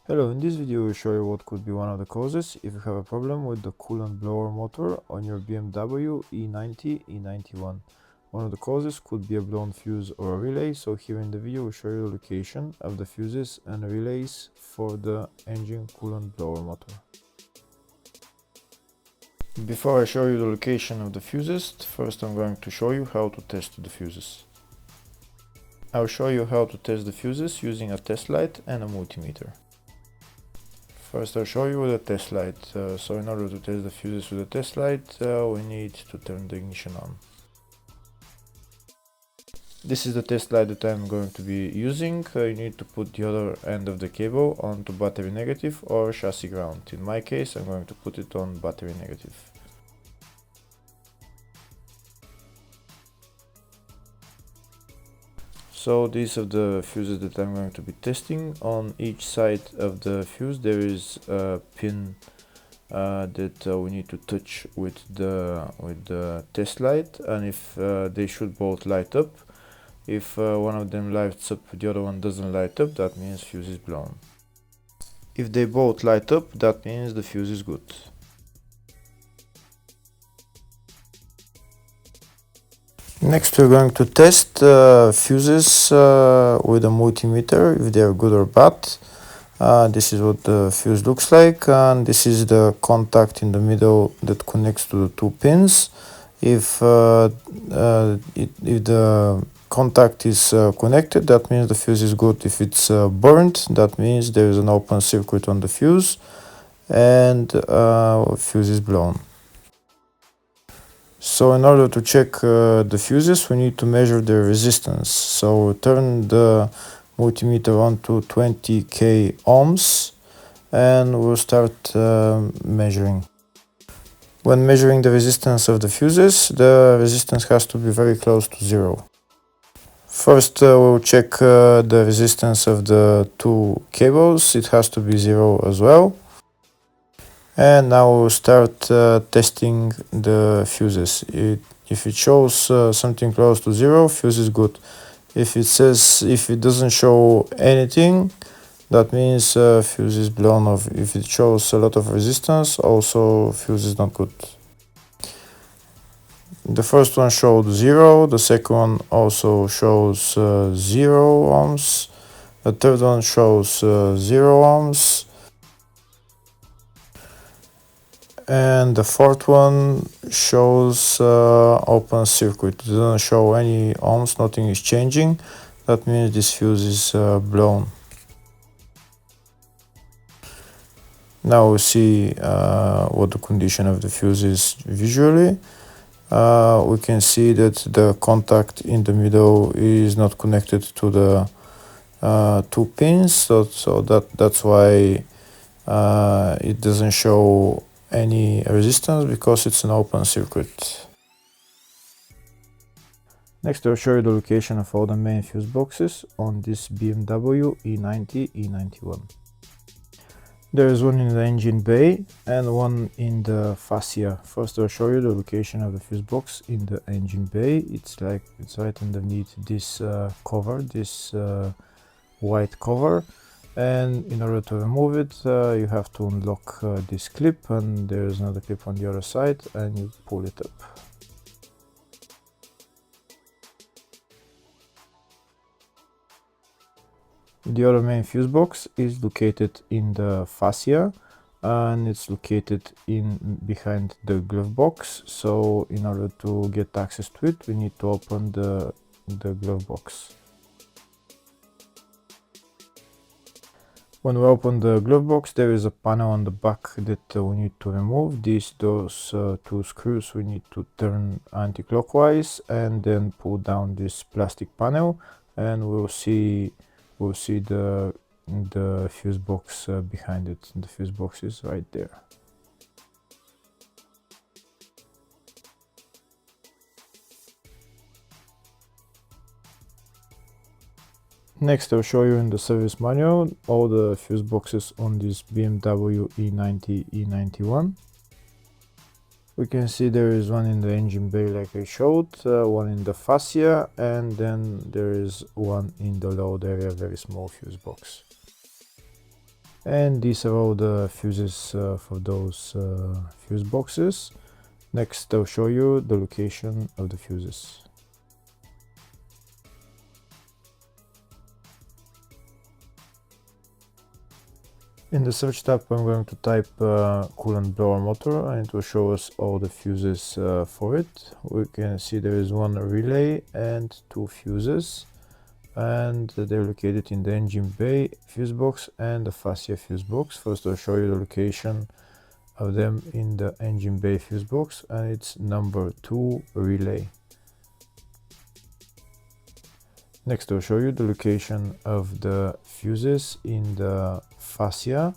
Hello, in this video I will show you what could be one of the causes if you have a problem with the coolant blower motor on your BMW E90 E91. One of the causes could be a blown fuse or a relay, so here in the video I will show you the location of the fuses and relays for the engine coolant blower motor. Before I show you the location of the fuses, first I'm going to show you how to test the fuses. I'll show you how to test the fuses using a test light and a multimeter. First I'll show you with a test light. So in order to test the fuses with a test light, we need to turn the ignition on. This is the test light that I'm going to be using. You need to put the other end of the cable onto battery negative or chassis ground. In my case I'm going to put it on battery negative. So these are the fuses that I'm going to be testing. On each side of the fuse there is a pin that we need to touch with the test light, and if they should both light up. If one of them lights up, the other one doesn't light up, that means fuse is blown. If they both light up, that means the fuse is good. Next we're going to test fuses with a multimeter, if they are good or bad. This is what the fuse looks like, and this is the contact in the middle that connects to the two pins. If the contact is connected, that means the fuse is good. If it's burnt, that means there is an open circuit on the fuse and fuse is blown. So in order to check the fuses, we need to measure the resistance. So turn the multimeter on to 20k ohms and we'll start measuring. When measuring the resistance of the fuses, the resistance has to be very close to zero. First we'll check the resistance of the two cables. It has to be zero as well. And now we'll start testing the fuses. If it shows something close to zero, fuse is good. If it doesn't show anything, that means fuse is blown off. If it shows a lot of resistance, also fuse is not good. The first one showed 0, the second one also shows 0 ohms, the third one shows 0 ohms, and the fourth one shows open circuit. It doesn't show any ohms, nothing is changing. That means this fuse is blown. Now we see what the condition of the fuse is visually. We can see that the contact in the middle is not connected to the two pins, so that's why it doesn't show any resistance, because it's an open circuit. Next I'll show you the location of all the main fuse boxes on this BMW E90 E91. There is one in the engine bay and one in the fascia. First I'll show you the location of the fuse box in the engine bay. It's right underneath this cover, this white cover, and in order to remove it you have to unlock this clip, and there is another clip on the other side, and you pull it up. The other main fuse box is located in the fascia, and it's located behind the glove box. So in order to get access to it, we need to open the glove box. When we open the glove box, there is a panel on the back that we need to remove. Those two screws we need to turn anti-clockwise and then pull down this plastic panel, and we'll see the fuse box behind it. The fuse box is right there. Next I'll show you in the service manual all the fuse boxes on this BMW E90 E91. We can see there is one in the engine bay like I showed, one in the fascia, and then there is one in the load area, very small fuse box. And these are all the fuses for those fuse boxes. Next, I'll show you the location of the fuses. In the search tab, I'm going to type coolant blower motor, and it will show us all the fuses for it. We can see there is one relay and two fuses, and they're located in the engine bay fuse box and the fascia fuse box. First, I'll show you the location of them in the engine bay fuse box, and it's number 2 relay. Next, I'll show you the location of the fuses in the fascia.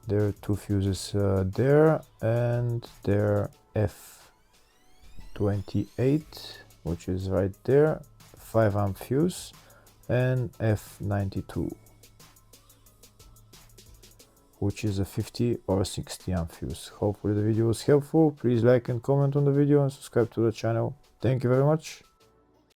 There are two fuses there, and there F28, which is right there, 5 amp fuse, and F92, which is a 50 or 60 amp fuse. Hopefully the video was helpful. Please like and comment on the video and subscribe to the channel. Thank you very much.